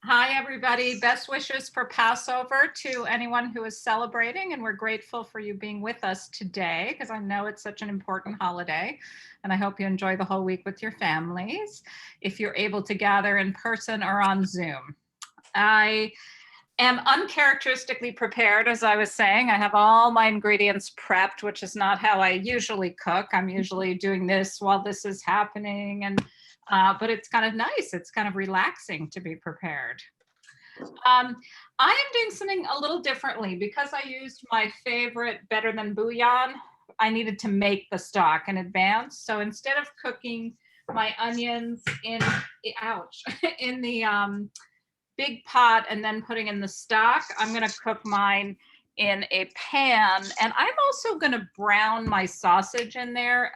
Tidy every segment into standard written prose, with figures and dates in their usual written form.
Hi, everybody. Best wishes for Passover to anyone who is celebrating, and we're grateful for you being with us today because I know it's such an important holiday, and I hope you enjoy the whole week with your families if you're able to gather in person or on Zoom. I am uncharacteristically prepared, as I was saying. I have all my ingredients prepped, which is not how I usually cook. I'm usually doing this while this is happening, and but it's kind of nice. It's kind of relaxing to be prepared. Um, I am doing something a little differently because I used my favorite Better Than Bouillon. I needed to make the stock in advance. So instead of cooking my onions in, ouch, in the big pot and then putting in the stock, I'm going to cook mine in a pan. And I'm also going to brown my sausage in there.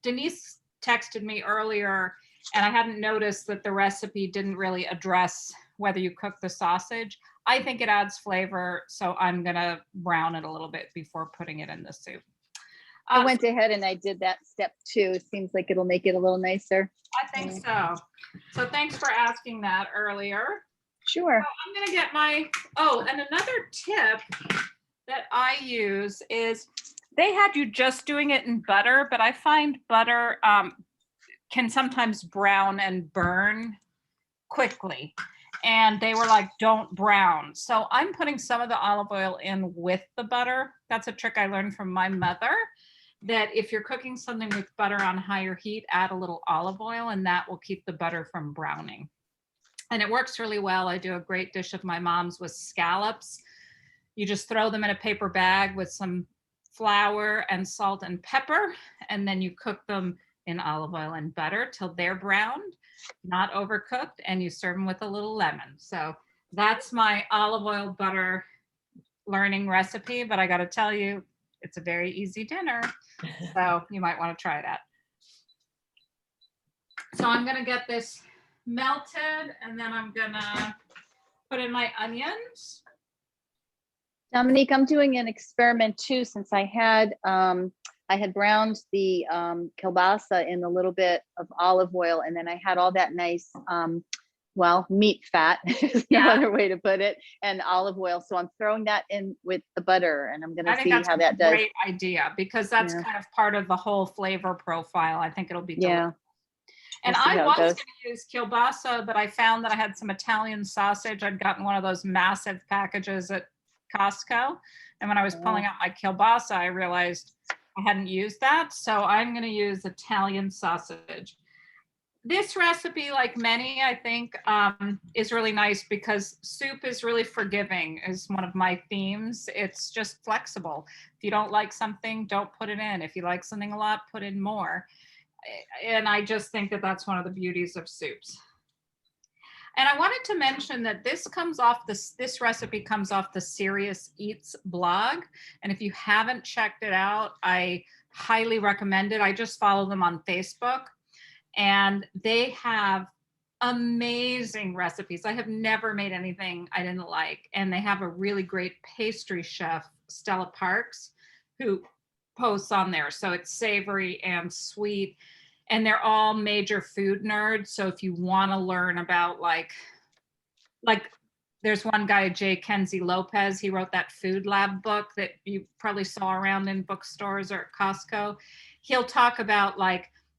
Denise texted me earlier, and I hadn't noticed that the recipe didn't really address whether you cook the sausage. I think it adds flavor, so I'm going to brown it a little bit before putting it in the soup. I went ahead and I did that step too. It seems like it'll make it a little nicer. I think so. So thanks for asking that earlier. Sure. So I'm going to get my, and another tip that I use is they had you just doing it in butter, but I find butter can sometimes brown and burn quickly. And they were like, don't brown. So I'm putting some of the olive oil in with the butter. That's a trick I learned from my mother, that if you're cooking something with butter on higher heat, add a little olive oil and that will keep the butter from browning. And it works really well. I do a great dish of my mom's with scallops. You just throw them in a paper bag with some flour and salt and pepper, and then you cook them in olive oil and butter till they're browned, not overcooked, and you serve them with a little lemon. So that's my olive oil butter learning recipe, but I got to tell you, it's a very easy dinner. So you might want to try that. So I'm going to get this melted, and then I'm going to put in my onions. Dominique, I'm doing an experiment too, since I had browned the kielbasa in a little bit of olive oil, and then I had all that nice, meat fat, is no other way to put it, and olive oil. So I'm throwing that in with the butter, and I'm going to see how that does. Great idea, because that's kind of part of the whole flavor profile. I think it'll be delicious. And I was going to use kielbasa, but I found that I had some Italian sausage. I'd gotten one of those massive packages at Costco. And when I was pulling out my kielbasa, I realized I hadn't used that. So I'm going to use Italian sausage. This recipe, like many, I think, is really nice because soup is really forgiving, is one of my themes. It's just flexible. If you don't like something, don't put it in. If you like something a lot, put in more. And I just think that that's one of the beauties of soups. And I wanted to mention that this recipe comes off the Serious Eats blog. And if you haven't checked it out, I highly recommend it. I just follow them on Facebook, and they have amazing recipes. I have never made anything I didn't like. And they have a really great pastry chef, Stella Parks, who posts on there. So it's savory and sweet, and they're all major food nerds. So if you want to learn about like there's one guy, J. Kenzie Lopez, he wrote that Food Lab book that you probably saw around in bookstores or at Costco. He'll talk about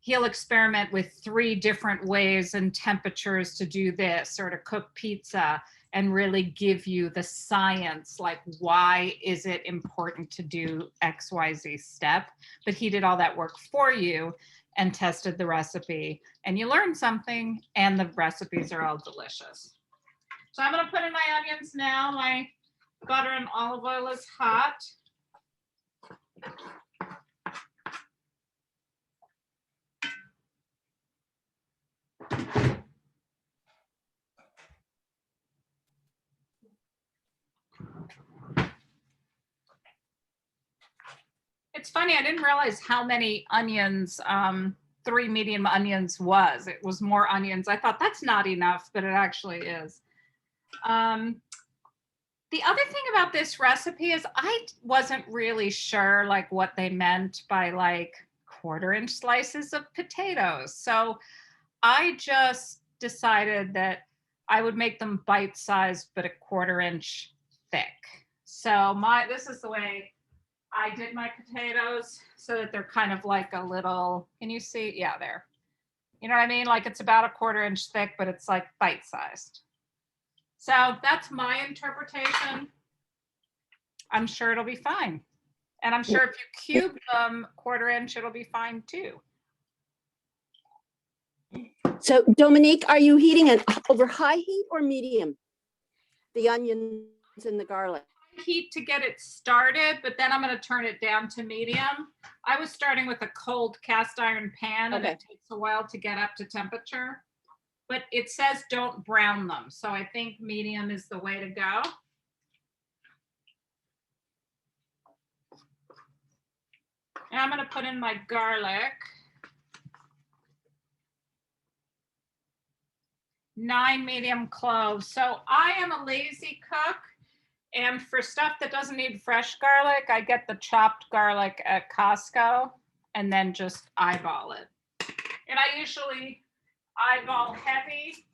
he'll experiment with 3 different ways and temperatures to do this or to cook pizza, and really give you the science, like why is it important to do XYZ step. But he did all that work for you and tested the recipe, and you learn something, and the recipes are all delicious. So I'm going to put in my onions now. My butter and olive oil is hot. It's funny, I didn't realize how many onions 3 medium onions was. It was more onions. I thought that's not enough, but it actually is. The other thing about this recipe is I wasn't really sure what they meant by 1/4-inch slices of potatoes. So I just decided that I would make them bite-sized, but a 1/4 inch thick. So this is the way I did my potatoes, so that they're kind of like a little, can you see? Yeah, there. You know what I mean? Like it's about a 1/4 inch thick, but it's like bite-sized. So that's my interpretation. I'm sure it'll be fine. And I'm sure if you cube them 1/4 inch, it'll be fine too. So Dominique, are you heating it over high heat or medium? The onions and the garlic? Heat to get it started, but then I'm going to turn it down to medium. I was starting with a cold cast iron pan, and it takes a while to get up to temperature. But it says don't brown them, so I think medium is the way to go. And I'm going to put in my garlic. 9 medium cloves. So I am a lazy cook. And for stuff that doesn't need fresh garlic, I get the chopped garlic at Costco and then just eyeball it. And I usually eyeball heavy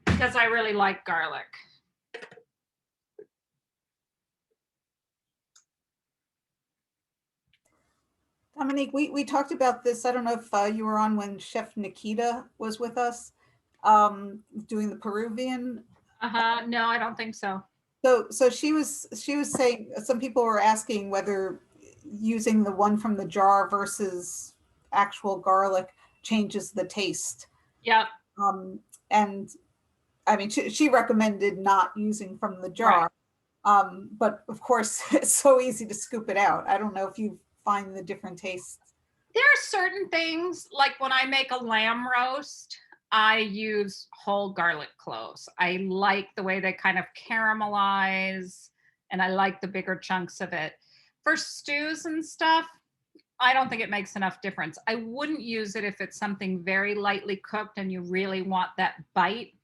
because I really like garlic. Dominique, we talked about this. I don't know if you were on when Chef Nikita was with us doing the Peruvian. No, I don't think so. So she was saying, some people were asking whether using the one from the jar versus actual garlic changes the taste. Yep. And I mean, she recommended not using from the jar. Right. But of course, it's so easy to scoop it out. I don't know if you find the different tastes. There are certain things, like when I make a lamb roast, I use whole garlic cloves. I like the way they kind of caramelize, and I like the bigger chunks of it. For stews and stuff, I don't think it makes enough difference. I wouldn't use it if it's something very lightly cooked and you really want that bite,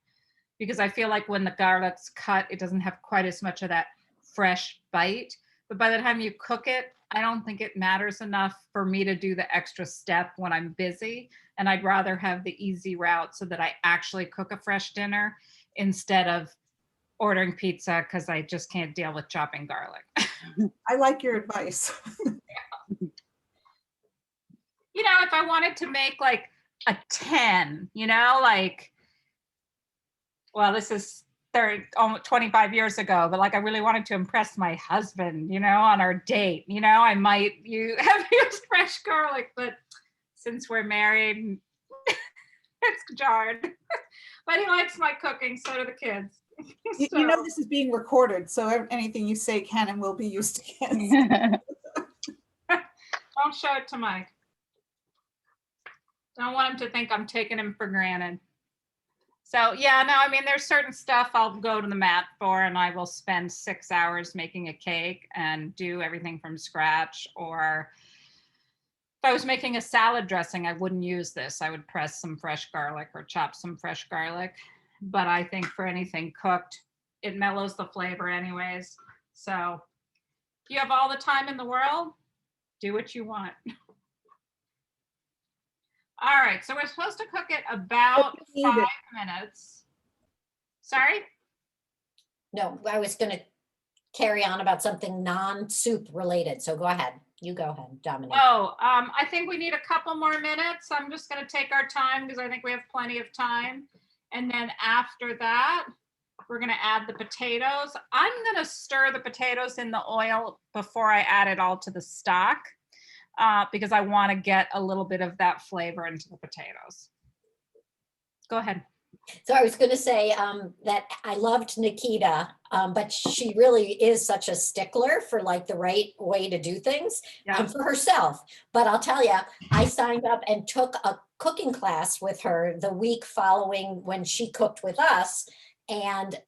because I feel like when the garlic's cut, it doesn't have quite as much of that fresh bite. But by the time you cook it, I don't think it matters enough for me to do the extra step when I'm busy. And I'd rather have the easy route so that I actually cook a fresh dinner instead of ordering pizza, because I just can't deal with chopping garlic. I like your advice. Yeah. You know, if I wanted to make like a 10, you know, like, well, this is almost 25 years ago, but like I really wanted to impress my husband, you know, on our date, you know, I might have used fresh garlic, but since we're married, it's jarred. But he likes my cooking, so do the kids. So, you know, this is being recorded, so anything you say can and will be used again. Don't show it to Mike. Don't want him to think I'm taking him for granted. So yeah, no, I mean, there's certain stuff I'll go to the mat for, and I will spend 6 hours making a cake and do everything from scratch. Or if I was making a salad dressing, I wouldn't use this. I would press some fresh garlic or chop some fresh garlic. But I think for anything cooked, it mellows the flavor anyways. So if you have all the time in the world, do what you want. All right, so we're supposed to cook it about 5 minutes. Sorry? No, I was going to carry on about something non-soup related. So go ahead. You go ahead, Dominique. Oh, I think we need a couple more minutes. I'm just going to take our time because I think we have plenty of time. And then after that, we're going to add the potatoes. I'm going to stir the potatoes in the oil before I add it all to the stock. Because I want to get a little bit of that flavor into the potatoes. Go ahead. So I was going to say that I loved Nikita, but she really is such a stickler for like the right way to do things for herself. But I'll tell you, I signed up and took a cooking class with her the week following when she cooked with us. And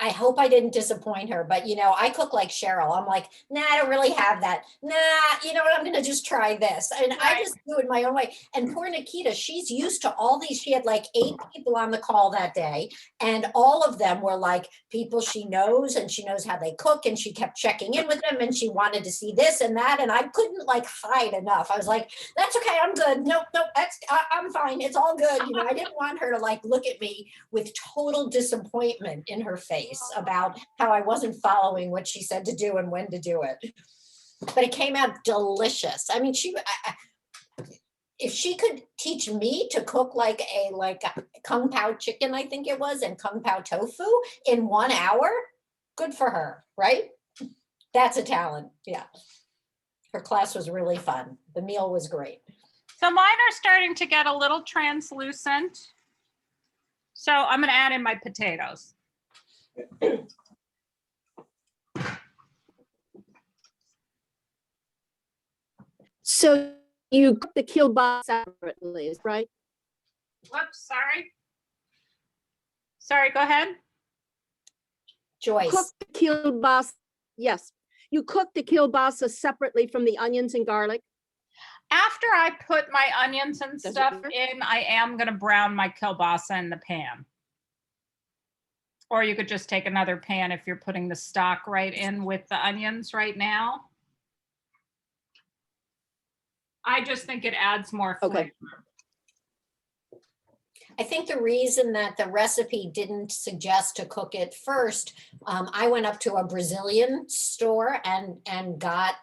I hope I didn't disappoint her, but you know, I cook like Cheryl. I'm like, nah, I don't really have that. Nah, you know what? I'm gonna just try this. And I just do it my own way. And poor Nikita, she's used to all these. She had like 8 people on the call that day, and all of them were like people she knows, and she knows how they cook, and she kept checking in with them, and she wanted to see this and that. And I couldn't like hide enough. I was like, that's okay, I'm good. Nope, I'm fine. It's all good. You know, I didn't want her to like look at me with total disappointment in her face about how I wasn't following what she said to do and when to do it. But it came out delicious. I mean, if she could teach me to cook like a kung pao chicken, I think it was, and kung pao tofu in 1 hour, good for her, right? That's a talent. Yeah. Her class was really fun. The meal was great. So mine are starting to get a little translucent. So I'm going to add in my potatoes. So you cook the kielbasa separately, right? Whoops, sorry. Sorry, go ahead. Joyce. Cook the kielbasa, yes. You cook the kielbasa separately from the onions and garlic? After I put my onions and stuff in, I am going to brown my kielbasa in the pan. Or you could just take another pan if you're putting the stock right in with the onions right now. I just think it adds more flavor. Okay. I think the reason that the recipe didn't suggest to cook it first, I went up to a Brazilian store and got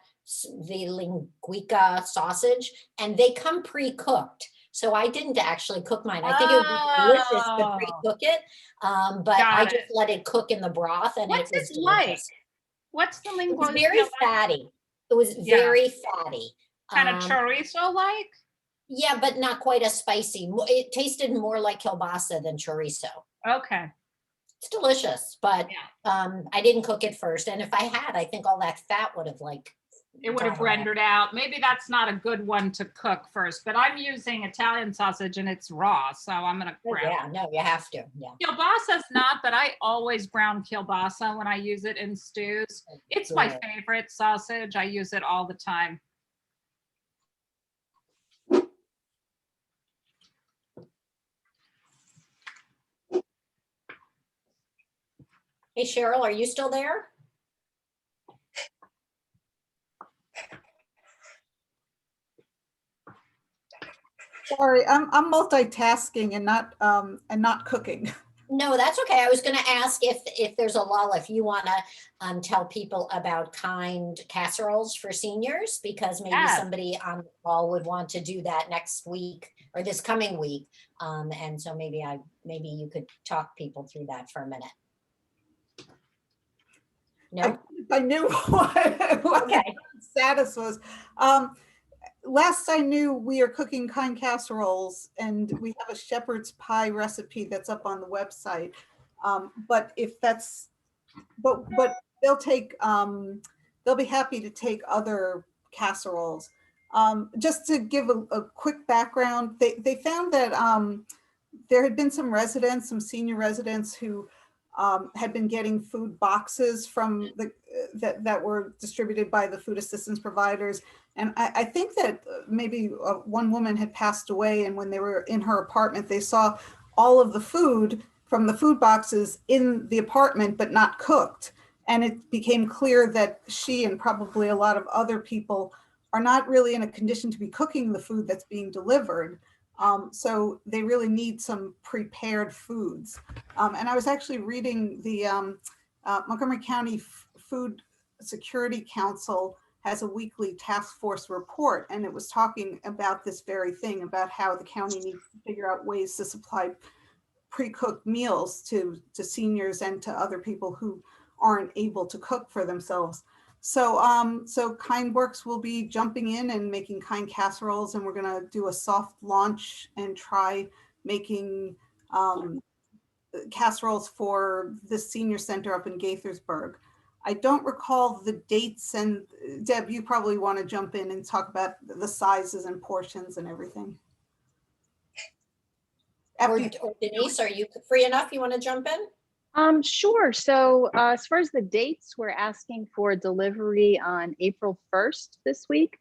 the linguiça sausage, and they come pre-cooked. So I didn't actually cook mine. I think it would be delicious to pre-cook it, but I just let it cook in the broth, and what's it was it like? delicious. What's the linguiça? It was very fatty. It was very fatty. Kind of chorizo-like? Yeah, but not quite as spicy. It tasted more like kielbasa than chorizo. Okay. It's delicious, but I didn't cook it first. And if I had, I think all that fat would have it would have rendered out. Maybe that's not a good one to cook first, but I'm using Italian sausage and it's raw, so I'm going to brown. Yeah, no, you have to. Yeah. Kielbasa's not, but I always brown kielbasa when I use it in stews. It's my favorite sausage. I use it all the time. Hey, Cheryl, are you still there? Sorry, I'm multitasking and not cooking. No, that's okay. I was going to ask if there's a lull, if you want to tell people about Kind casseroles for seniors, because maybe somebody on the call would want to do that next week or this coming week. And so maybe you could talk people through that for a minute. No, I knew what the status was. Last I knew, we are cooking Kind casseroles, and we have a shepherd's pie recipe that's up on the website. But if that's, but they'll take, they'll be happy to take other casseroles. Just to give a quick background, they found that there had been some senior residents who had been getting food boxes from that were distributed by the food assistance providers. And I think that maybe one woman had passed away, and when they were in her apartment, they saw all of the food from the food boxes in the apartment, but not cooked. And it became clear that she and probably a lot of other people are not really in a condition to be cooking the food that's being delivered. So they really need some prepared foods. And I was actually reading the Montgomery County Food Security Council has a weekly task force report, and it was talking about this very thing, about how the county needs to figure out ways to supply pre-cooked meals to seniors and to other people who aren't able to cook for themselves. So so KindWorks will be jumping in and making Kind casseroles, and we're going to do a soft launch and try making casseroles for the senior center up in Gaithersburg. I don't recall the dates, and Deb, you probably want to jump in and talk about the sizes and portions and everything. Or Denise, are you free enough? You want to jump in? Sure. So as far as the dates, we're asking for delivery on April 1st this week.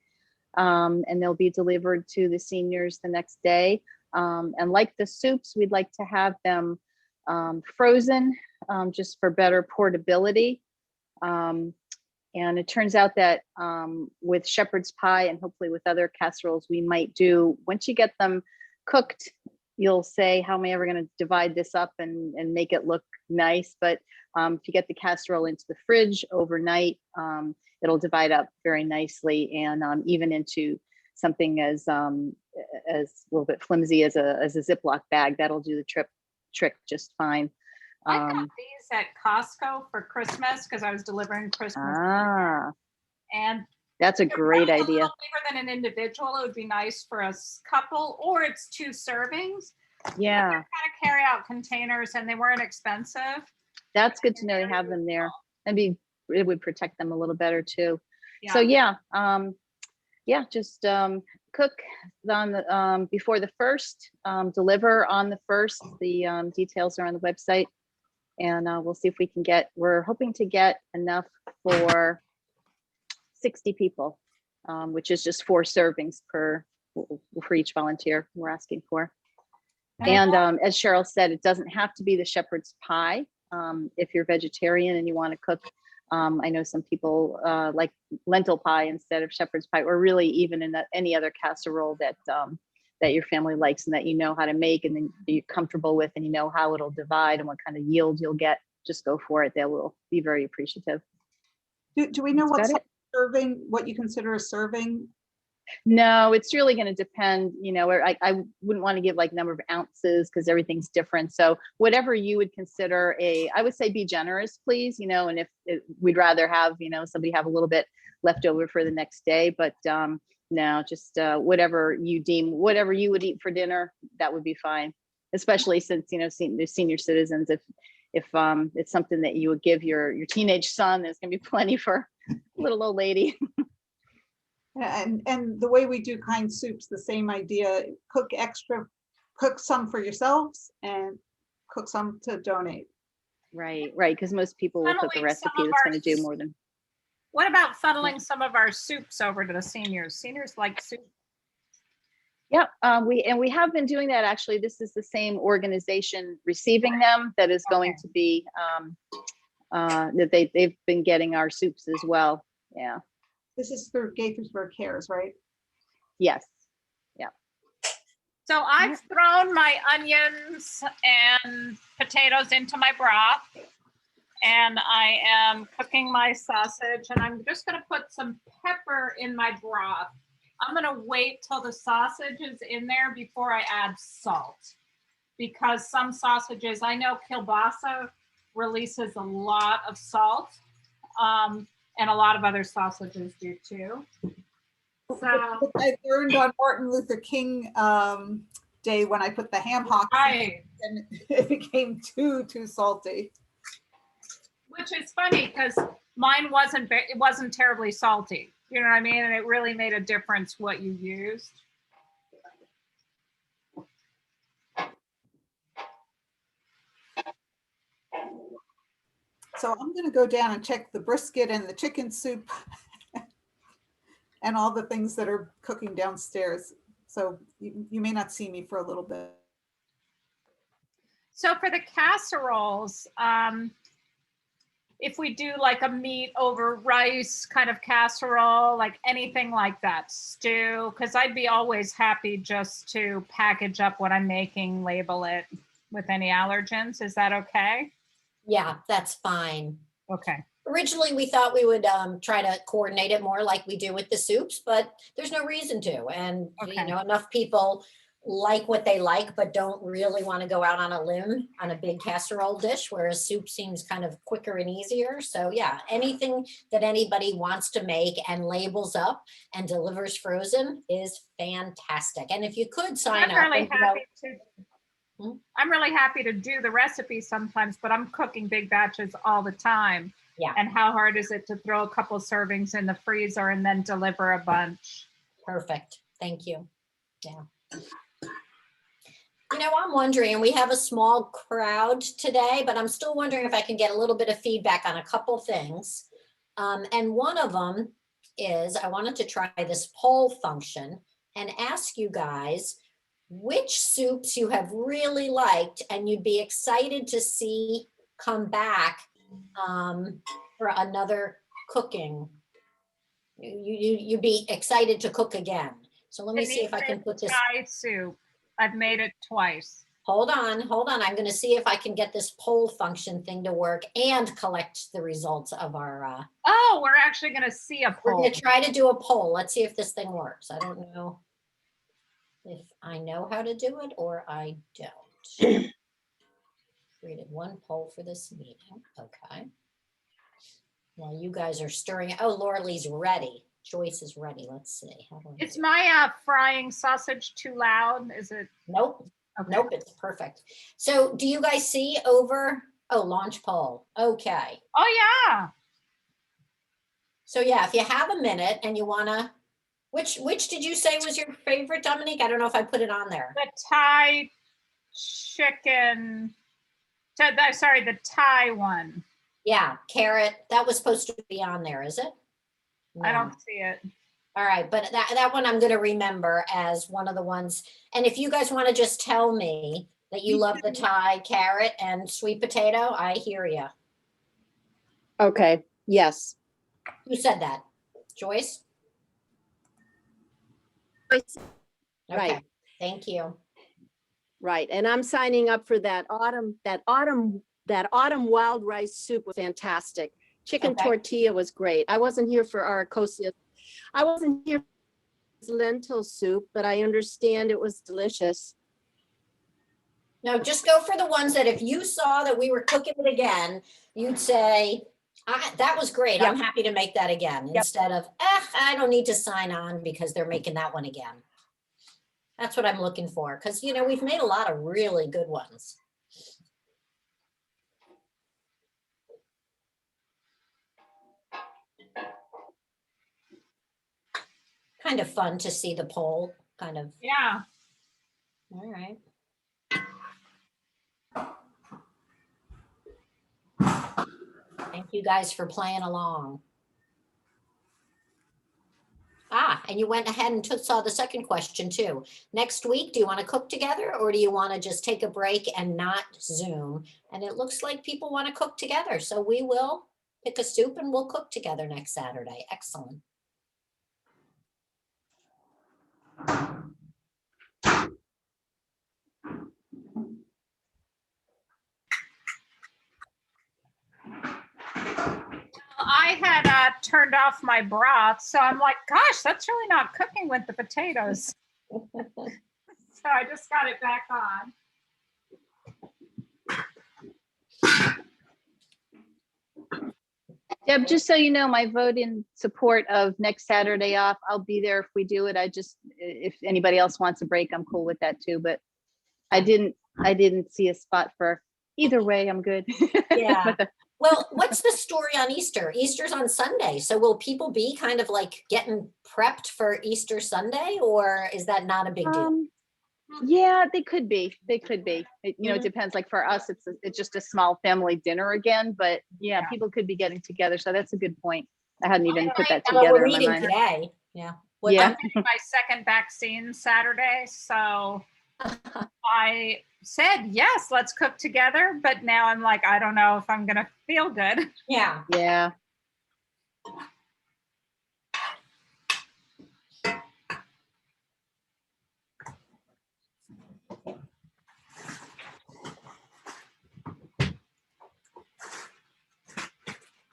And they'll be delivered to the seniors the next day. And like the soups, we'd like to have them frozen just for better portability. And it turns out that with shepherd's pie and hopefully with other casseroles, we might do, once you get them cooked, you'll say, how am I ever going to divide this up and make it look nice? But if you get the casserole into the fridge overnight, it'll divide up very nicely, and even into something as a little bit flimsy as a Ziploc bag. That'll do the trick just fine. I got these at Costco for Christmas because I was delivering Christmas. And that's a great idea. A little bigger than an individual. It would be nice for a couple, or it's 2 servings. Yeah. Kind of carry out containers, and they weren't expensive. That's good to know they have them there. It would protect them a little better too. Yeah. So yeah, just cook on the before the 1st, deliver on the 1st. The details are on the website, and we'll see if we can we're hoping to get enough for 60 people, which is just 4 servings for each volunteer we're asking for. And as Cheryl said, it doesn't have to be the shepherd's pie. If you're vegetarian and you want to cook, I know some people like lentil pie instead of shepherd's pie, or really even in any other casserole that that your family likes and that you know how to make and then you're comfortable with, and you know how it'll divide and what kind of yield you'll get. Just go for it. They will be very appreciative. Do we know what you consider a serving? No, it's really going to depend, I wouldn't want to give like number of ounces because everything's different. So whatever you would consider I would say be generous, please, and if we'd rather have, somebody have a little bit left over for the next day, but no, just whatever you deem, whatever you would eat for dinner, that would be fine. Especially since, the senior citizens, if it's something that you would give your teenage son, there's going to be plenty for little old lady. And the way we do KindSoup's the same idea. Cook some for yourselves and cook some to donate. Right. Because most people will cook a recipe that's going to do more than. What about funneling some of our soups over to the seniors? Seniors like soup. Yeah, we have been doing that. Actually, this is the same organization receiving them that is going to be that they've been getting our soups as well. Yeah. This is through Gaithersburg Cares, right? Yes. Yeah. So I've thrown my onions and potatoes into my broth, and I am cooking my sausage, and I'm just going to put some pepper in my broth. I'm going to wait till the sausage is in there before I add salt, because some sausages, I know kielbasa releases a lot of salt. And a lot of other sausages do too. So I learned on Martin Luther King Day when I put the ham hocks in, and it became too salty. Which is funny because mine wasn't terribly salty. You know what I mean? And it really made a difference what you used. So I'm going to go down and check the brisket and the chicken soup and all the things that are cooking downstairs. So you may not see me for a little bit. So for the casseroles, if we do like a meat over rice kind of casserole, like anything like that, stew, because I'd be always happy just to package up what I'm making, label it with any allergens. Is that okay? Yeah, that's fine. Okay. Originally, we thought we would try to coordinate it more like we do with the soups, but there's no reason to. And, enough people like what they like, but don't really want to go out on a limb on a big casserole dish, whereas soup seems kind of quicker and easier. So yeah, anything that anybody wants to make and labels up and delivers frozen is fantastic. And if you could sign up. I'm really happy to do the recipe sometimes, but I'm cooking big batches all the time. Yeah. And how hard is it to throw a couple servings in the freezer and then deliver a bunch? Perfect. Thank you. Yeah. You know, I'm wondering, and we have a small crowd today, but I'm still wondering if I can get a little bit of feedback on a couple things. And one of them is I wanted to try this poll function and ask you guys which soups you have really liked and you'd be excited to see come back for another cooking. You'd be excited to cook again. So let me see if I can put this. Thai soup. I've made it twice. Hold on. I'm going to see if I can get this poll function thing to work and collect the results of our. Oh, we're actually going to see a We're poll. going to try to do a poll. Let's see if this thing works. I don't know if I know how to do it or I don't. Created one poll for this meeting. Okay. Well, you guys are stirring. Oh, Laura Lee's ready. Joyce is ready. Let's see. How do I Is do it? my frying sausage too loud? Is it? Nope. Okay. Nope, it's perfect. So do you guys see over? Oh, launch poll. Okay. Oh, yeah. So yeah, if you have a minute and you wanna, which did you say was your favorite, Dominique? I don't know if I put it on there. The Thai chicken. Sorry, the Thai one. Yeah, carrot. That was supposed to be on there, is it? I No. don't see it. All right, but that one I'm gonna remember as one of the ones. And if you guys want to just tell me that you love the Thai carrot and sweet potato, I hear you. Okay, yes. Who said that? Joyce? Joyce. Okay, Right. thank you. Right, and I'm signing up for that autumn wild rice soup was fantastic. Chicken Okay. tortilla was great. I wasn't here for Aracosia. I wasn't here for lentil soup, but I understand it was delicious. No, just go for the ones that if you saw that we were cooking it again, you'd say, that was great. Yep. I'm happy to make that again. Yep. Instead of, I don't need to sign on because they're making that one again. That's what I'm looking for. Because, you know, we've made a lot of really good ones. Kind of fun to see the poll, kind of. Yeah. All right. Thank you guys for playing along. And you went ahead and saw the second question too. Next week, do you want to cook together or do you want to just take a break and not Zoom? And it looks like people want to cook together. So we will pick a soup and we'll cook together next Saturday. Excellent. I had turned off my broth, so I'm like, gosh, that's really not cooking with the potatoes. So I just got it back on. Deb, just so you know, my vote in support of next Saturday off, I'll be there if we do it. If anybody else wants a break, I'm cool with that too, but I didn't see a spot for either way. I'm good. Yeah. Well, what's the story on Easter? Easter's on Sunday. So will people be kind of like getting prepped for Easter Sunday, or is that not a big deal? Yeah, they could be. It depends. Like for us, it's just a small family dinner again, but yeah, people could be getting together. So that's a good point. I hadn't even put that together we're in my meeting mind. today. Yeah. I'm getting my second vaccine Saturday, so I said, yes, let's cook together. But now I'm like, I don't know if I'm going to feel good. Yeah. Yeah.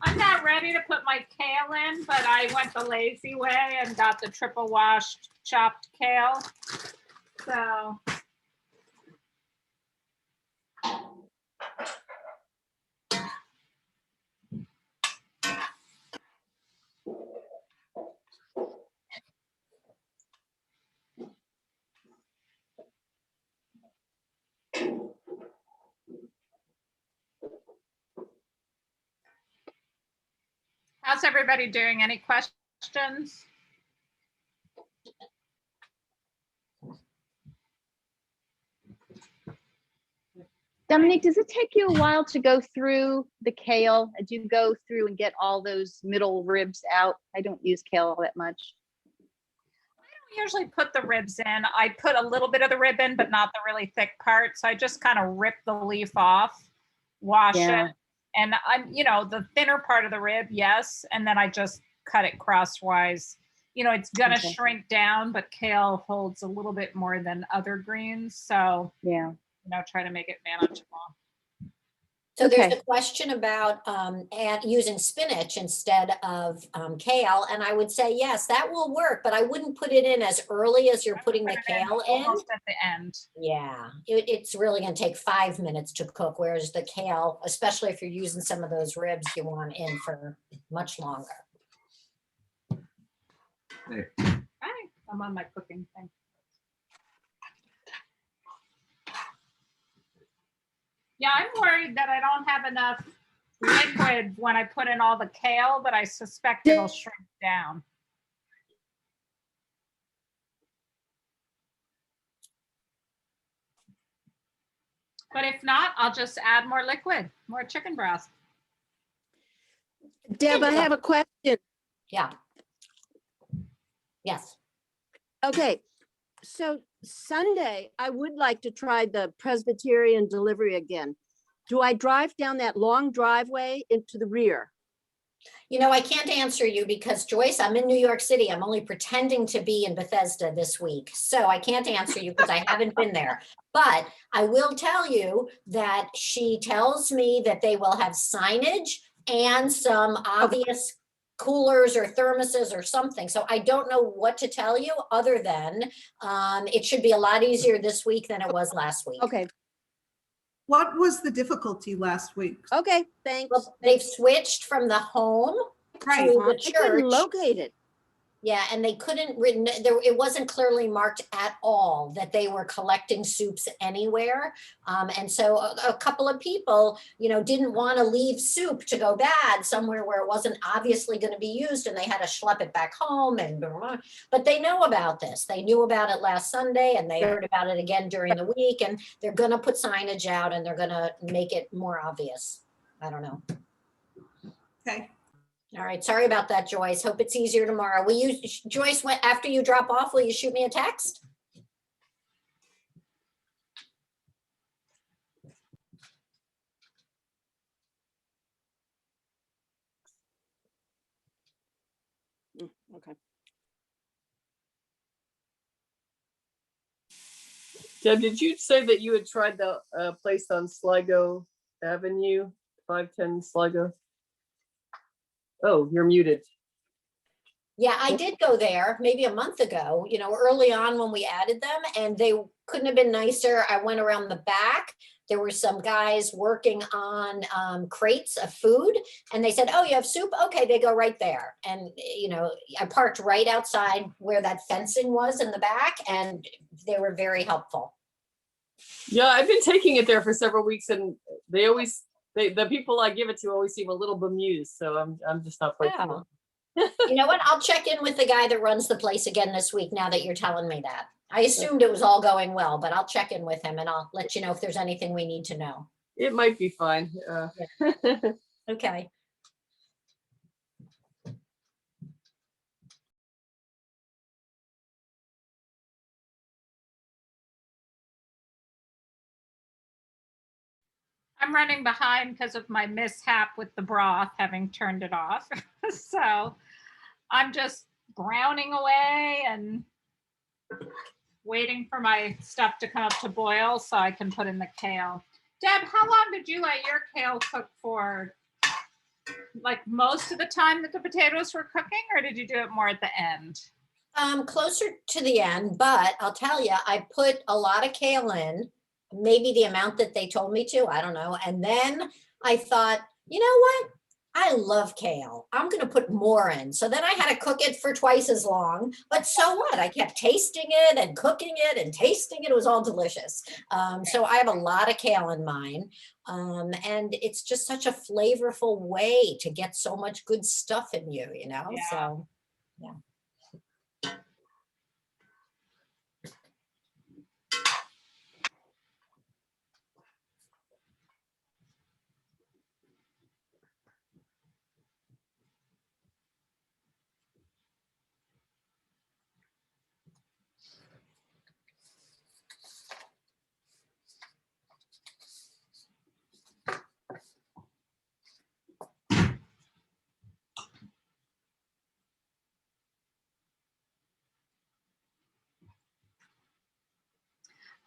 I'm not ready to put my kale in, but I went the lazy way and got the triple washed chopped kale. So. How's everybody doing? Any questions? Dominique, does it take you a while to go through the kale? Do you go through and get all those middle ribs out? I don't use kale that much. I don't usually put the ribs in. I put a little bit of the rib in, but not the really thick part. So I just kind of rip the leaf off, wash it. And I'm, the thinner part of the rib, yes. And then I just cut it crosswise. It's gonna shrink down, but kale holds a little bit more than other greens. So try to make it manageable. So there's a question about using spinach instead of kale. And I would say, yes, that will work, but I wouldn't put it in as early as you're putting the kale in. Almost at the end. Yeah, it's really going to take 5 minutes to cook, whereas the kale, especially if you're using some of those ribs, you want in for much longer. Hey. Hi, I'm on my cooking thing. Yeah, I'm worried that I don't have enough liquid when I put in all the kale, but I suspect it'll shrink down. But if not, I'll just add more liquid, more chicken broth. Deb, I have a question. Yeah. Yes. Okay, so Sunday, I would like to try the Presbyterian delivery again. Do I drive down that long driveway into the rear? I can't answer you because Joyce, I'm in New York City. I'm only pretending to be in Bethesda this week. So I can't answer you because I haven't been there. But I will tell you that she tells me that they will have signage and some obvious coolers or thermoses or something. So I don't know what to tell you other than it should be a lot easier this week than it was last week. Okay. What was the difficulty last week? Okay, thanks. Well, they've switched from the home to the I couldn't church. locate it. Yeah, and they couldn't it wasn't clearly marked at all that they were collecting soups anywhere. And so a couple of people, didn't want to leave soup to go bad somewhere where it wasn't obviously going to be used, and they had to schlep it back home. But they know about this. They knew about it last Sunday, and they heard about it again during the week, and they're going to put signage out, and they're going to make it more obvious. I don't know. Okay. All right, sorry about that, Joyce. Hope it's easier tomorrow. Will you, Joyce, after you drop off, will you shoot me a text? Okay. Deb, did you say that you had tried the place on Sligo Avenue, 510 Sligo? Oh, you're muted. Yeah, I did go there maybe a month ago, early on when we added them, and they couldn't have been nicer. I went around the back. There were some guys working on crates of food, and they said, "Oh, you have soup? Okay," they go right there. And, I parked right outside where that fencing was in the back, and they were very helpful. Yeah, I've been taking it there for several weeks, and the people I give it to always seem a little bemused. So I'm just not quite sure. You know what? I'll check in with the guy that runs the place again this week now that you're telling me that. I assumed it was all going well, but I'll check in with him and I'll let you know if there's anything we need to know. It might be fine. Okay. I'm running behind because of my mishap with the broth, having turned it off. So I'm just browning away and waiting for my stuff to come up to boil so I can put in the kale. Deb, how long did you let your kale cook for? Like most of the time that the potatoes were cooking, or did you do it more at the end? Closer to the end, but I'll tell you, I put a lot of kale in, maybe the amount that they told me to, I don't know. And then I thought, you know what? I love kale. I'm going to put more in. So then I had to cook it for twice as long. But so what? I kept tasting it and cooking it and tasting it. It was all delicious. So I have a lot of kale in mine. And it's just such a flavorful way to get so much good stuff in you, Yeah. So, yeah.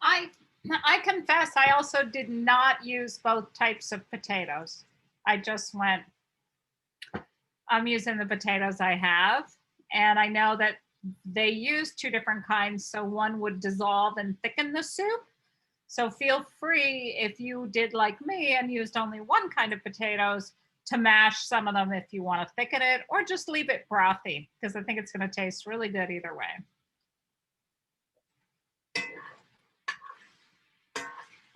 I confess I also did not use both types of potatoes. I just went, I'm using the potatoes I have. And I know that they use two different kinds. So one would dissolve and thicken the soup. So feel free, if you did like me and used only one kind of potatoes, to mash some of them if you want to thicken it, or just leave it brothy, because I think it's going to taste really good either way.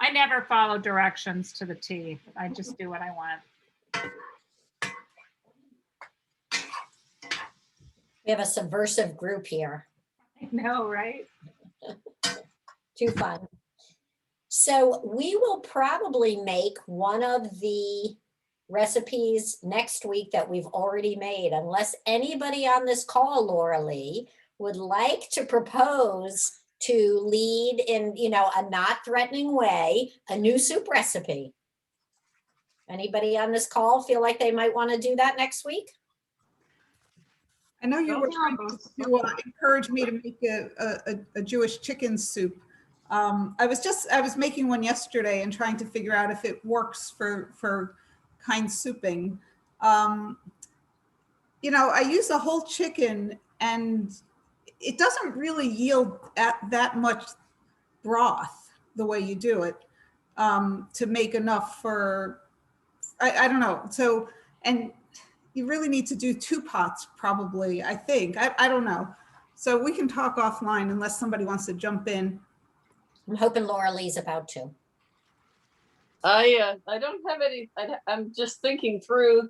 I never follow directions to the T. I just do what I want. We have a subversive group here. I know, right? Too fun. So we will probably make one of the recipes next week that we've already made, unless anybody on this call, Laura Lee, would like to propose to lead in, you know, a not threatening way, a new soup recipe. Anybody on this call feel like they might want to do that next week? I know you were trying to encourage me to make a Jewish chicken soup. I was making one yesterday and trying to figure out if it works for KindSouping. You know, I use a whole chicken and it doesn't really yield that much broth the way you do it to make enough for, I don't know. So, and you really need to do 2 pots probably, I think. I don't know. So we can talk offline unless somebody wants to jump in. I'm hoping Laura Lee's about to. I don't have any. I'm just thinking through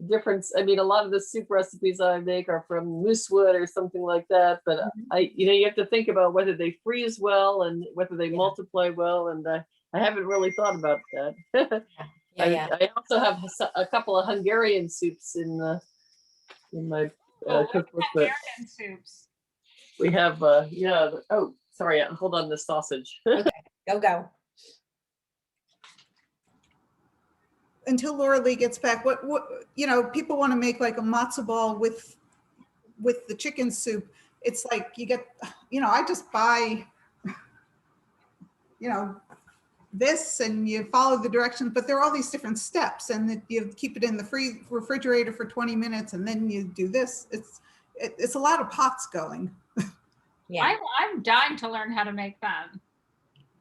difference. I mean, a lot of the soup recipes I make are from moosewood or something like that. But you have to think about whether they freeze well and whether they multiply well. And I haven't really thought about that. I also have a couple of Hungarian soups in my cookbook. Hungarian soups. We have oh, sorry, hold on, the sausage. Okay, go. Until Laura Lee gets back, what you know, people want to make like a matzo ball with the chicken soup. It's like you get, you know, I just buy, you know, this and you follow the directions, but there are all these different steps, and you keep it in the refrigerator for 20 minutes, and then you do this. It's a lot of pots going. Yeah, I'm dying to learn how to make that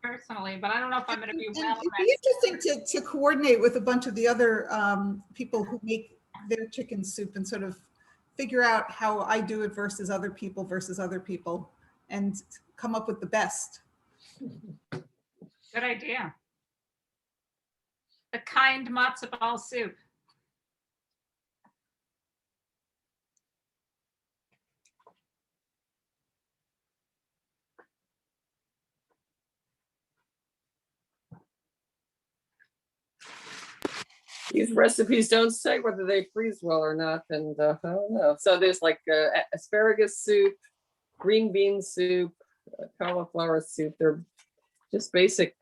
personally, but I don't know if I'm going to be well. It'd be interesting to coordinate with a bunch of the other people who make their chicken soup and sort of figure out how I do it versus other people, and come up with the best. Good idea. The kind matzo ball soup. These recipes don't say whether they freeze well or not, and I don't know. So there's like asparagus soup, green bean soup, cauliflower soup. They're just basic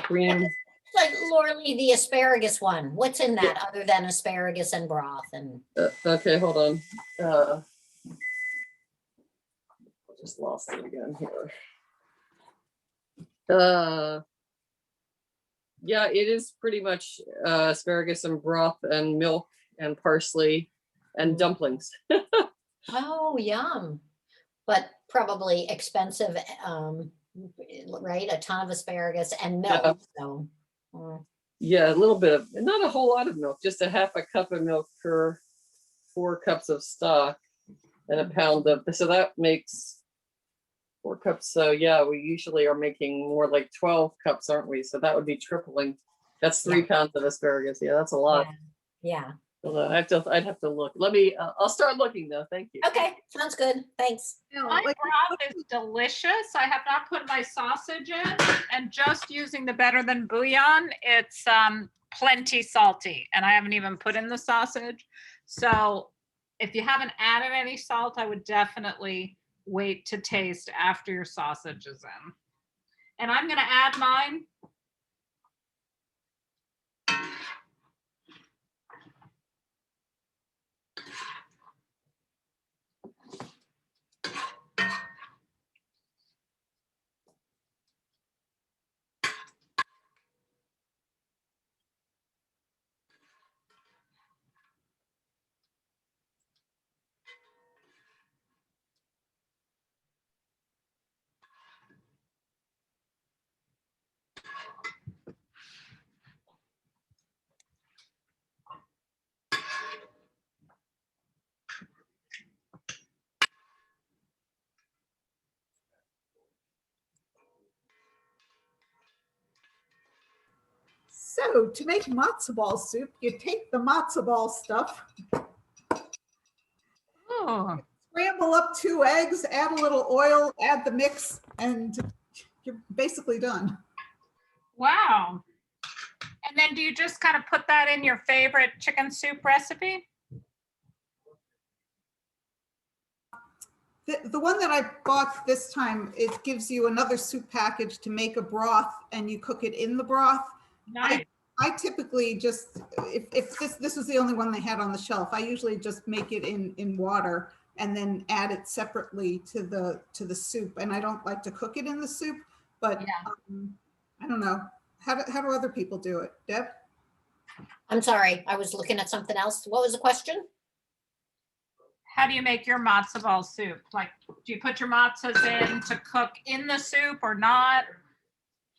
green. like Laura Lee, the asparagus one. What's in that other than asparagus and broth? And Okay, hold on. I just lost it again here. Yeah, it is pretty much asparagus and broth and milk and parsley and dumplings. oh, yum! But probably expensive, right? A ton of asparagus and milk. Yeah. So, yeah, a little bit of, not a whole lot of milk, just a half a cup of milk per 4 cups of stock and a pound of. So that makes 4 cups. So yeah, we usually are making more like 12 cups, aren't we? So that would be tripling. That's 3 pounds of asparagus. Yeah, that's a lot. yeah. I'd have to look. Let me. I'll start looking though. Thank you. Okay, sounds good. Thanks. My broth is delicious. I have not put my sausage in, and just using the Better Than bouillon, it's plenty salty, and I haven't even put in the sausage. So if you haven't added any salt, I would definitely wait to taste after your sausage is in. And I'm going to add mine. So to make matzo ball soup, you take the matzo ball stuff, Oh, scramble up 2 eggs, add a little oil, add the mix, and you're basically done. wow. And then do you just kind of put that in your favorite chicken soup recipe? The one that I bought this time, it gives you another soup package to make a broth and you cook it in the broth. Nice. I typically just, if this was the only one they had on the shelf, I usually just make it in water and then add it separately to the soup. And I don't like to cook it in the soup, but Yeah. I don't know. How do other people do it? Deb? I'm sorry, I was looking at something else. What was the question? How do you make your matzo ball soup? Like, do you put your matzos in to cook in the soup or not?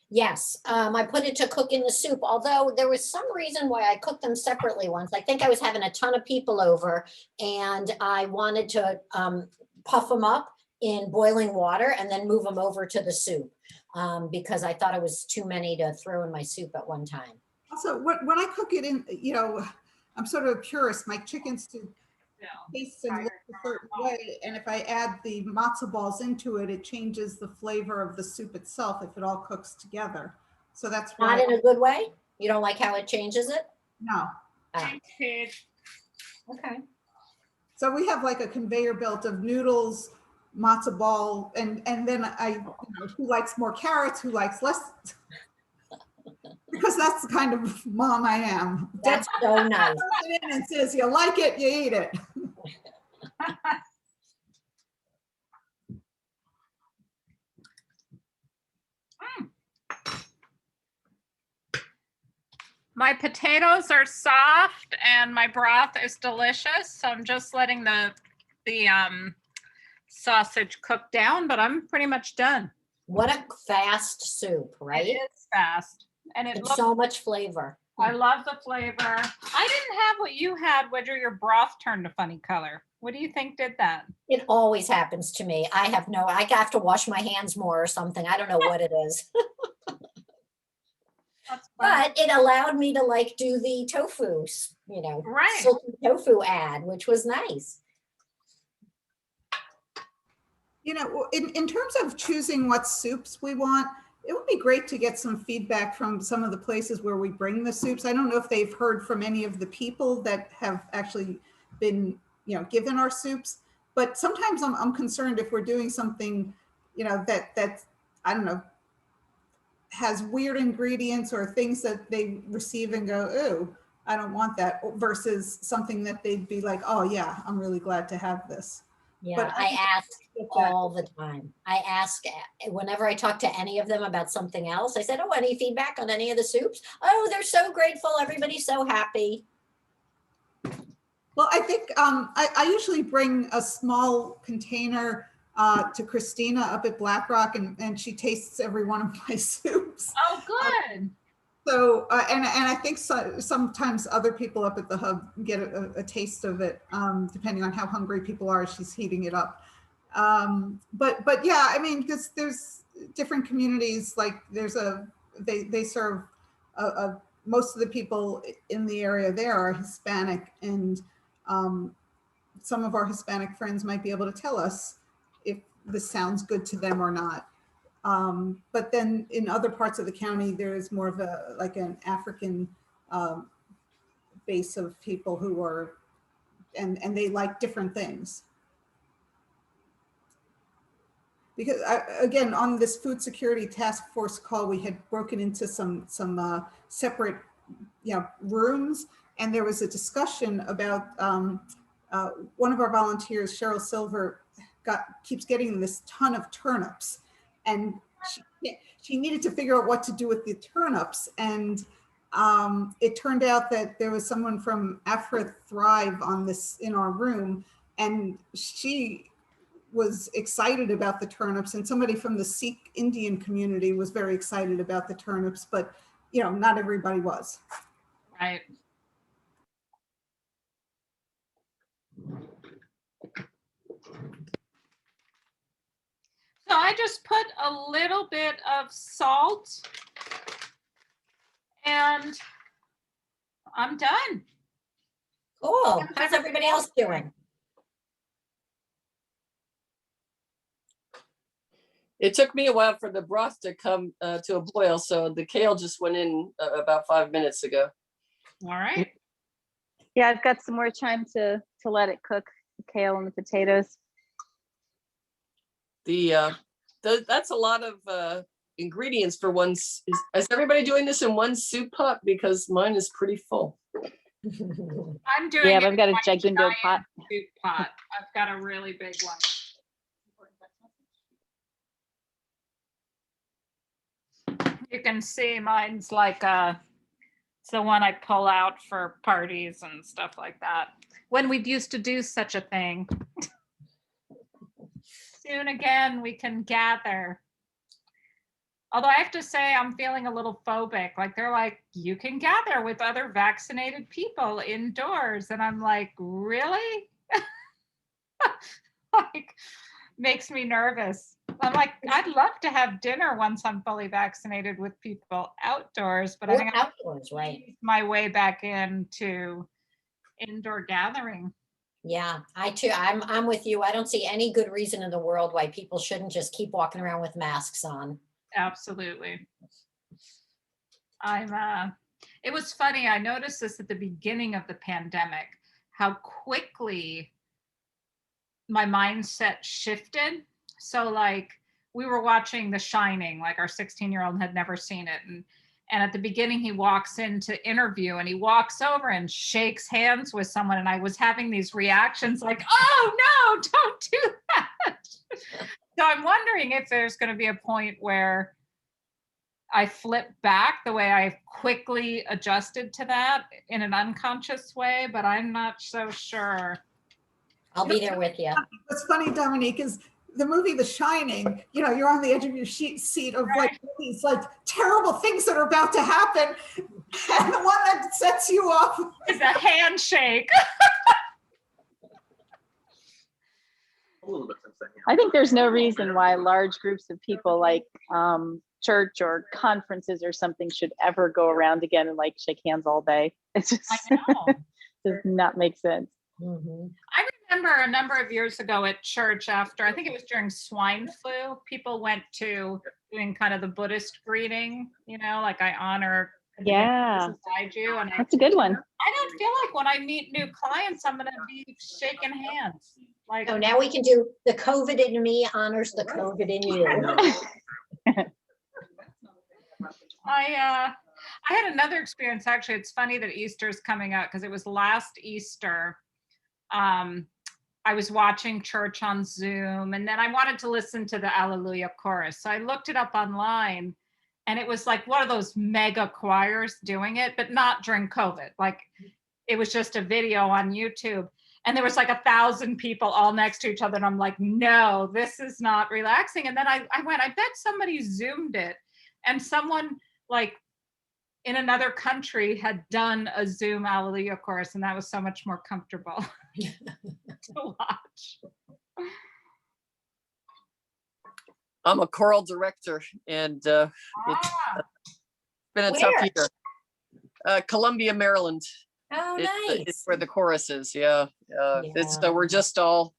Yes, I put it to cook in the soup, although there was some reason why I cooked them separately once. I think I was having a ton of people over and I wanted to puff them up in boiling water and then move them over to the soup because I thought it was too many to throw in my soup at one time. Also, when I cook it in, you know, I'm sort of a purist. My chickens do taste and look a certain way, and if I add the matzo balls into it, it changes the flavor of the soup itself if it all cooks together. So that's why. Not in a good way? You don't like how it changes it? No. Ah, Okay. okay. So we have like a conveyor belt of noodles, matzo ball, and then who likes more carrots, who likes less, because that's the kind of mom I am. That's so nice. It in and says, you like it, you eat it. My potatoes are soft and my broth is delicious. So I'm just letting the sausage cook down, but I'm pretty much done. What a fast soup, right? It is fast. And it And looks, so much flavor. I love the flavor. I didn't have what you had, Widger. Your broth turned a funny color. What do you think did that? It always happens to me. I have to wash my hands more or something. I don't know what it is. That's funny. But it allowed me to like do the tofu, Right. silky tofu ad, which was nice. You know, in terms of choosing what soups we want, it would be great to get some feedback from some of the places where we bring the soups. I don't know if they've heard from any of the people that have actually been, given our soups, but sometimes I'm concerned if we're doing something, that I don't know, has weird ingredients or things that they receive and go, ooh, I don't want that, versus something that they'd be like, oh yeah, I'm really glad to have this. Yeah, But I ask all the time. I ask whenever I talk to any of them about something else. I said, oh, any feedback on any of the soups? Oh, they're so grateful. Everybody's so happy. Well, I think I usually bring a small container to Christina up at Black Rock, and she tastes every one of my soups. Oh, good. So, and I think sometimes other people up at the hub get a taste of it, depending on how hungry people are as she's heating it up. But yeah, I mean, because there's different communities, like they serve most of the people in the area there are Hispanic, and some of our Hispanic friends might be able to tell us if this sounds good to them or not. But then in other parts of the county, there's more of an African base of people who are, and they like different things. Because again, on this food security task force call, we had broken into some separate, rooms, and there was a discussion about one of our volunteers, Cheryl Silver, keeps getting this ton of turnips, and she needed to figure out what to do with the turnips. And it turned out that there was someone from Afra Thrive in our room, and she was excited about the turnips, and somebody from the Sikh Indian community was very excited about the turnips, but not everybody was. Right. So I just put a little bit of salt and I'm done. Cool. How's everybody else doing? It took me a while for the broth to come to a boil, so the kale just went in about 5 minutes ago. All right. Yeah, I've got some more time to let it cook, the kale and the potatoes. That's a lot of ingredients for one. Is everybody doing this in one soup pot? Because mine is pretty full. I'm doing Yeah, it but I've got in a my giganto giant pot. soup pot. I've got a really big one. You can see mine's like it's the one I pull out for parties and stuff like that. When we used to do such a thing. Soon again, we can gather. Although I have to say, I'm feeling a little phobic. Like they're like, you can gather with other vaccinated people indoors. And I'm like, really? Like, makes me nervous. I'm like, I'd love to have dinner once I'm fully vaccinated with people outdoors, but I think outdoors, right? My way back into indoor gathering. Yeah, I too. I'm with you. I don't see any good reason in the world why people shouldn't just keep walking around with masks on. Absolutely. It was funny. I noticed this at the beginning of the pandemic, how quickly my mindset shifted. So like we were watching The Shining, like our 16-year-old had never seen it. And at the beginning, he walks in to interview and he walks over and shakes hands with someone. And I was having these reactions like, oh no, don't do that. So I'm wondering if there's going to be a point where I flip back the way I quickly adjusted to that in an unconscious way, but I'm not so sure. I'll be there with you. What's funny, Dominique, is the movie The Shining, you know, you're on the edge of your seat of like these like terrible things that are about to happen. And the one that sets you off is a handshake. I think there's no reason why large groups of people like church or conferences or something should ever go around again and like shake hands all day. It's just does not make sense. Mm-hmm. I remember a number of years ago at church after, I think it was during swine flu, people went to doing kind of the Buddhist greeting, you know, like I honor beside you. And that's a good one. I don't feel like when I meet new clients, I'm going to be shaking hands. Like, so now we can do the COVID in me honors the COVID in you. I had another experience. Actually, it's funny that Easter is coming up because it was last Easter. I was watching church on Zoom and then I wanted to listen to the Alleluia chorus. So I looked it up online and it was like one of those mega choirs doing it, but not during COVID. Like it was just a video on YouTube and there was like 1,000 people all next to each other. And I'm like, no, this is not relaxing. And then I went, I bet somebody Zoomed it and someone like in another country had done a Zoom Alleluia chorus and that was so much more comfortable to watch. I'm a choral director and it's been a tough year. Columbia, Maryland. Oh, nice. It's where the chorus is. Yeah. It's so we're just all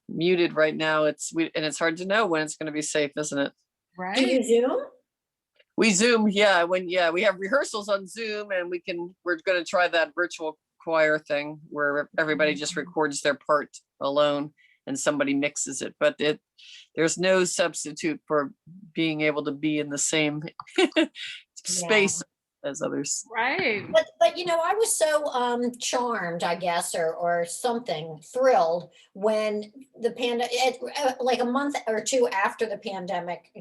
muted right now. And it's hard to know when it's going to be safe, isn't it? Right. Do you Zoom? We Zoom, yeah. We have rehearsals on Zoom, and we're going to try that virtual choir thing where everybody just records their part alone and somebody mixes it. But there's no substitute for being able to be in the same space as others. Right. But you know, I was so charmed, I guess, or something, thrilled when the pandemic, like a month or two after the pandemic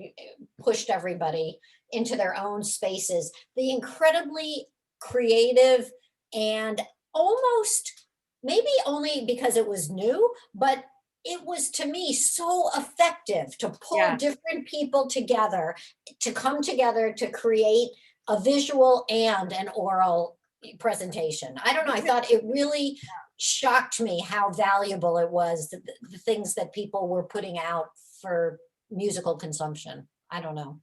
pushed everybody into their own spaces, the incredibly creative and almost, maybe only because it was new, but it was to me so effective to pull different people together, to come together to create a visual and an oral presentation. I don't know. I thought it really shocked me how valuable it was, the things that people were putting out for musical consumption. I don't know.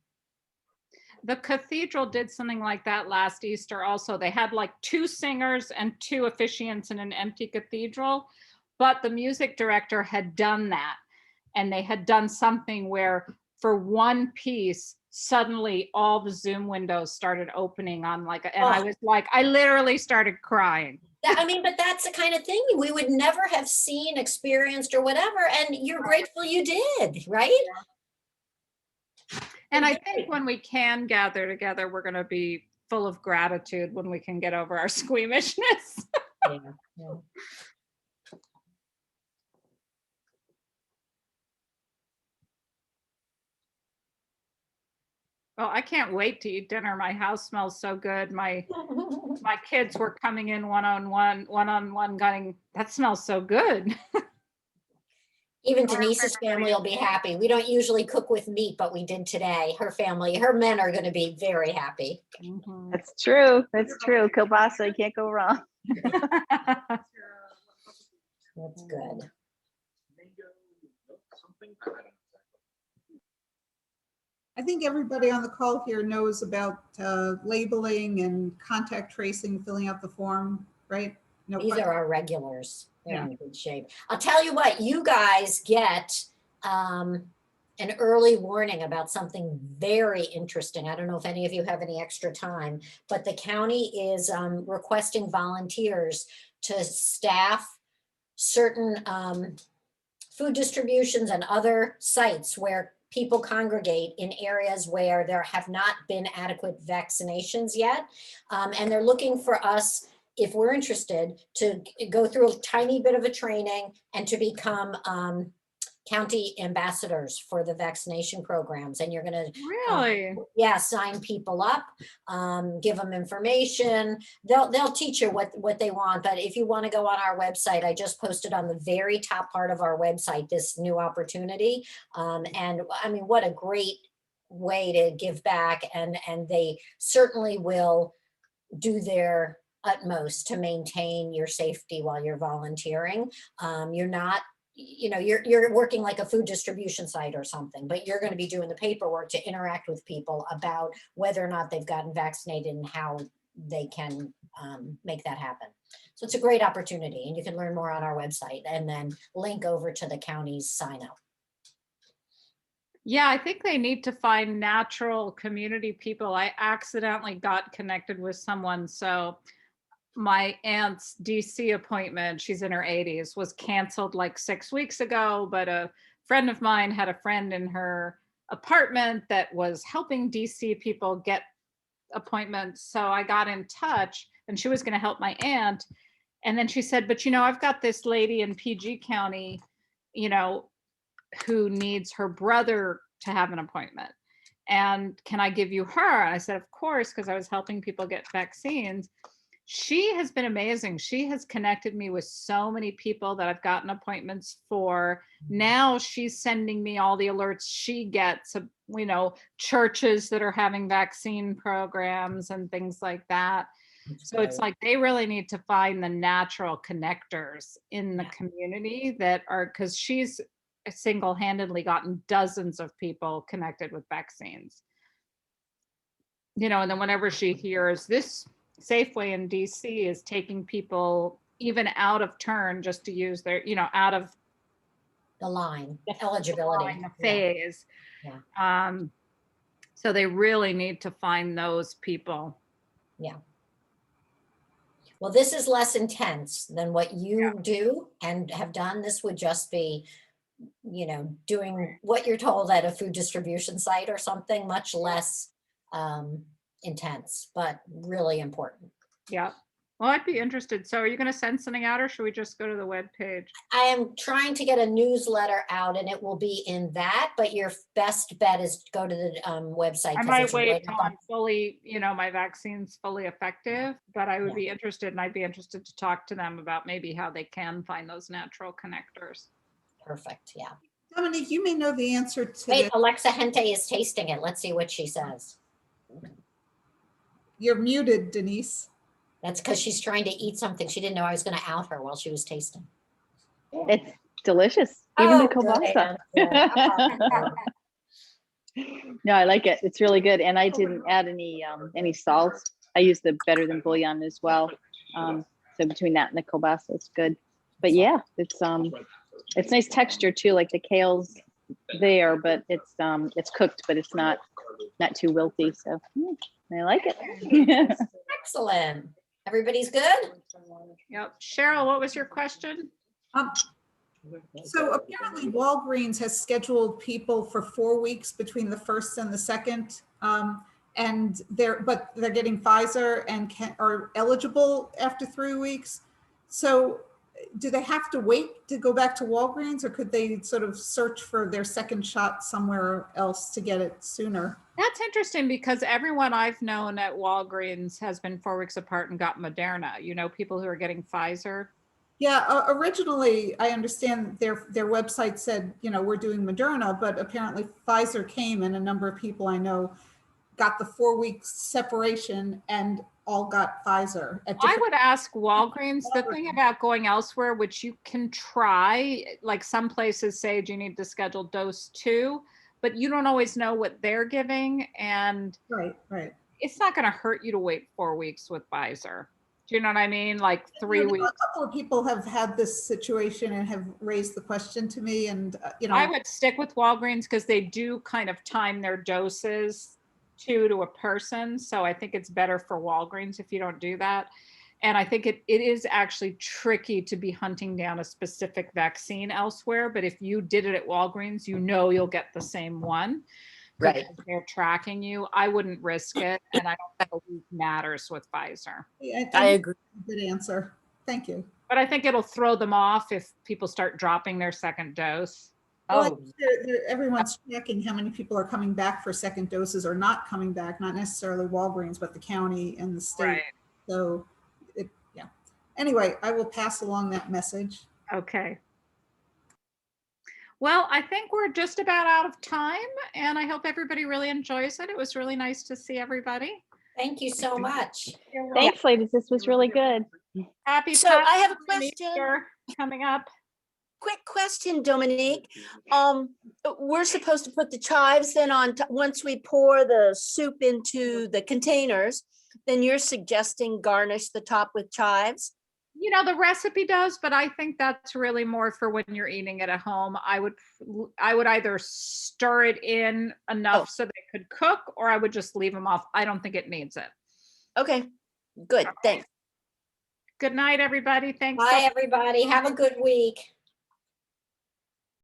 The cathedral did something like that last Easter also. They had like 2 singers and 2 officiants in an empty cathedral, but the music director had done that. And they had done something where for one piece, suddenly all the Zoom windows started opening on like, and I was like, I literally started crying. I mean, but that's the kind of thing we would never have seen, experienced, or whatever. And you're grateful you did, right? And I think when we can gather together, we're going to be full of gratitude when we can get over our squeamishness. Yeah, yeah. Well, I can't wait to eat dinner. My house smells so good. My kids were coming in one-on-one going, that smells so good. Even Denise's family will be happy. We don't usually cook with meat, but we did today. Her family, her men are going to be very happy. Mhm. That's true. That's true. Kielbasa, you can't go wrong. That's good. I think everybody on the call here knows about labeling and contact tracing, filling out the form, right? No These question. are our regulars. They're Yeah. in good shape. I'll tell you what, you guys get an early warning about something very interesting. I don't know if any of you have any extra time, but the county is requesting volunteers to staff certain food distributions and other sites where people congregate in areas where there have not been adequate vaccinations yet. And they're looking for us, if we're interested, to go through a tiny bit of a training and to become county ambassadors for the vaccination programs. And you're going to Really? sign people up, give them information. They'll teach you what they want. But if you want to go on our website, I just posted on the very top part of our website this new opportunity. And I mean, what a great way to give back. And they certainly will do their utmost to maintain your safety while you're volunteering. You're not, you're working like a food distribution site or something, but you're going to be doing the paperwork to interact with people about whether or not they've gotten vaccinated and how they can make that happen. So it's a great opportunity, and you can learn more on our website and then link over to the county's sign up. Yeah, I think they need to find natural community people. I accidentally got connected with someone. So my aunt's DC appointment, she's in her 80s, was canceled like 6 weeks ago, but a friend of mine had a friend in her apartment that was helping DC people get appointments. So I got in touch and she was going to help my aunt. And then she said, but I've got this lady in PG County, who needs her brother to have an appointment. And can I give you her? And I said, of course, because I was helping people get vaccines. She has been amazing. She has connected me with so many people that I've gotten appointments for. Now she's sending me all the alerts she gets of, churches that are having vaccine programs and things like that. So it's like they really need to find the natural connectors in the community that are, because she's single-handedly gotten dozens of people connected with vaccines. And then whenever she hears this Safeway in DC is taking people even out of turn just to use their, out of the line, eligibility, the phase. Yeah. So they really need to find those people. Yeah. Well, this is less intense than what you do and have done. This would just be, doing what you're told at a food distribution site or something, much less intense, but really important. Yeah. Well, I'd be interested. So are you going to send something out or should we just go to the web page? I am trying to get a newsletter out and it will be in that, but your best bet is to go to the website. I might wait till I'm fully, my vaccine's fully effective, but I would be interested, and I'd be interested to talk to them about maybe how they can find those natural connectors. Perfect. Yeah. Dominique, you may know the answer to Wait, this. Alexa Hente is tasting it. Let's see what she says. You're muted, Denise. That's because she's trying to eat something. She didn't know I was going to out her while she was tasting. It's delicious. Even the kielbasa. No, I like it. It's really good. And I didn't add any salt. I used the better than bouillon as well. So between that and the kielbasa, it's good. But yeah, it's nice texture too, like the kale's there, but it's cooked, but it's not too wilty. So I like it. Excellent. Everybody's good? Yep. Cheryl, what was your question? So apparently Walgreens has scheduled people for 4 weeks between the 1st and the 2nd. And they're getting Pfizer and are eligible after 3 weeks. So do they have to wait to go back to Walgreens, or could they sort of search for their second shot somewhere else to get it sooner? That's interesting because everyone I've known at Walgreens has been 4 weeks apart and got Moderna. You know, people who are getting Pfizer. Yeah, originally I understand their website said, we're doing Moderna, but apparently Pfizer came and a number of people I know got the 4 weeks separation and all got Pfizer. I would ask Walgreens. The thing about going elsewhere, which you can try, like some places say you need to schedule dose 2, but you don't always know what they're giving. And right. It's not going to hurt you to wait 4 weeks with Pfizer. Do you know what I mean? Like 3 weeks. A couple of people have had this situation and have raised the question to me, and I would stick with Walgreens because they do kind of time their doses to a person. So I think it's better for Walgreens if you don't do that. And I think it is actually tricky to be hunting down a specific vaccine elsewhere. But if you did it at Walgreens, you'll get the same one. Right. They're tracking you. I wouldn't risk it. And I don't think a week matters with Pfizer. I agree. Good answer. Thank you. But I think it'll throw them off if people start dropping their second dose. Well, everyone's tracking how many people are coming back for second doses or not coming back, not necessarily Walgreens, but the county and the state. Right. So, yeah. Anyway, I will pass along that message. Okay. Well, I think we're just about out of time, and I hope everybody really enjoys it. It was really nice to see everybody. Thank you so much. Thanks, ladies. This was really good. Happy So I have a Passover question. coming up. Quick question, Dominique. We're supposed to put the chives then on once we pour the soup into the containers, then you're suggesting garnish the top with chives? You know, the recipe does, but I think that's really more for when you're eating it at home. I would either stir it in enough so they could cook, or I would just leave them off. I don't think it needs it. Okay, good. Thanks. Good night, everybody. Thanks. Bye, everybody. Have a good week.